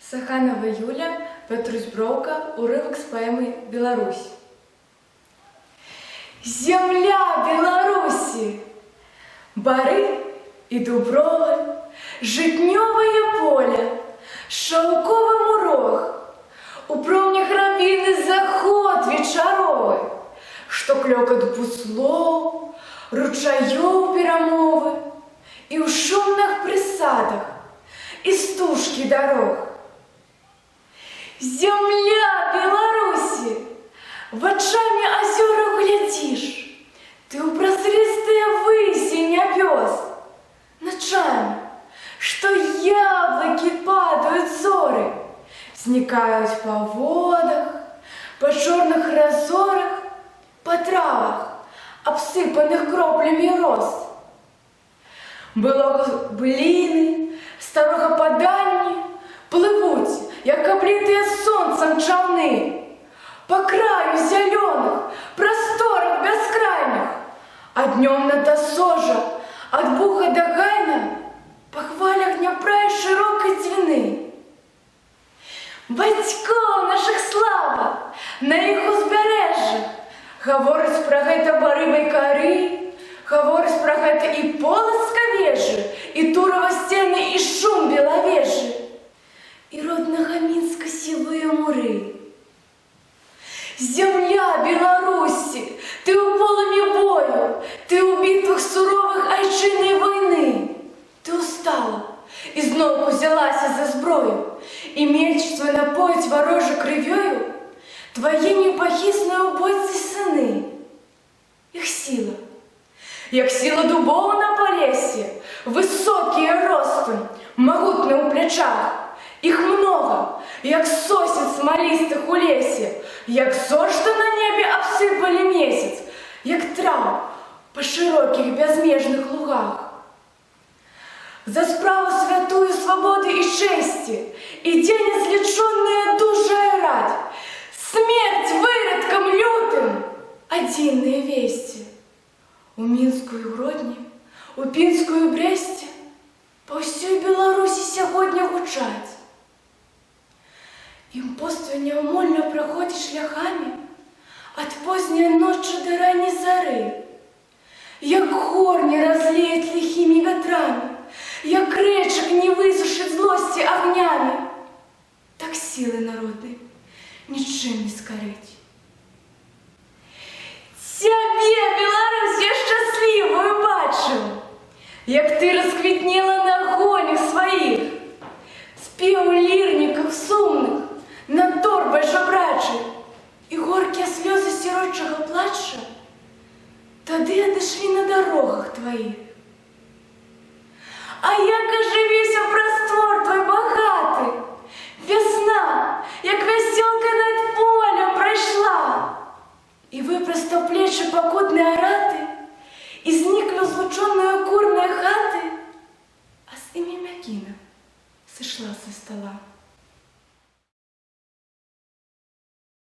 Саханова Юля, Петрусь Бровка, уривок з поеми «Білорусь». Земля Беларусі! Бары і дубровы, житнёвое поле, шаўковы мурог, у промнях рабіны заход вечаровы, што клёкат буслоў, ручаёў перамовы, і ў шумных прысадах, і стужкі дарог. Земля Беларусі! Вачамі азёраў глядзіш, ты ў празрыстыя выси нябёс, ночами, что яблоки падают зоры, сникают по водах, по черных разорах, по травах, обсыпанных кроплями роз. Было блины, старога паданні, плывуть, як облитые солнцем чаўны, по краю зеленых, просторах бескрайних, а днем на досоже, от буха до гайна, по хвалях Днепра и широкой Двины. Батьков наших слава, на их узбережжах, говорить про гэта бары байкары, говорить про гэта и Полоцка вежы, и Турова стены, и шум Беловежи, и родного Минска силуя муры. Земля Беларусі, ты у полымі бою, ты у битвах суровых айчыннай войны. Ты устала, и зноўку взялася за зброю, и меч свой напоить ворожей крывёю, твои непохисные убойцы сыны. Их сила, як сила дубов на полесье, высокие ростом, могутные у плечах. Их много, як сосен смолистых у лесе, як зор, что на небе обсыпали месяц, як трав по широких безмежных лугах. За справу святую свободы и чести, и день излеченная душа и рать, смерть выродкам лютым, одинные вести. У Мінскую Гродні, у Пінскую Бресте, по всей Беларуси сегодня гучать. Импоство неумольно проходит шляхами от поздней ночи до ранней зары, як гор не разлеет лихими ветрами, як речек не высушит злости огнями, так силы народной ничем не скорить. Тебе, Беларусь, я счастливую бачу, як ты расквітнела на гонях своих, спев лирников сумных, над торбой жабрачай, и горькие слезы сиротчего плача тады отошли на дорогах твоих. А яко же весь простор твой богатый, весна, як веселка над полем пройшла, и выпростав плечи покутные ораты, и зникли звученные курные хаты, а с ими мякина сошла со стола.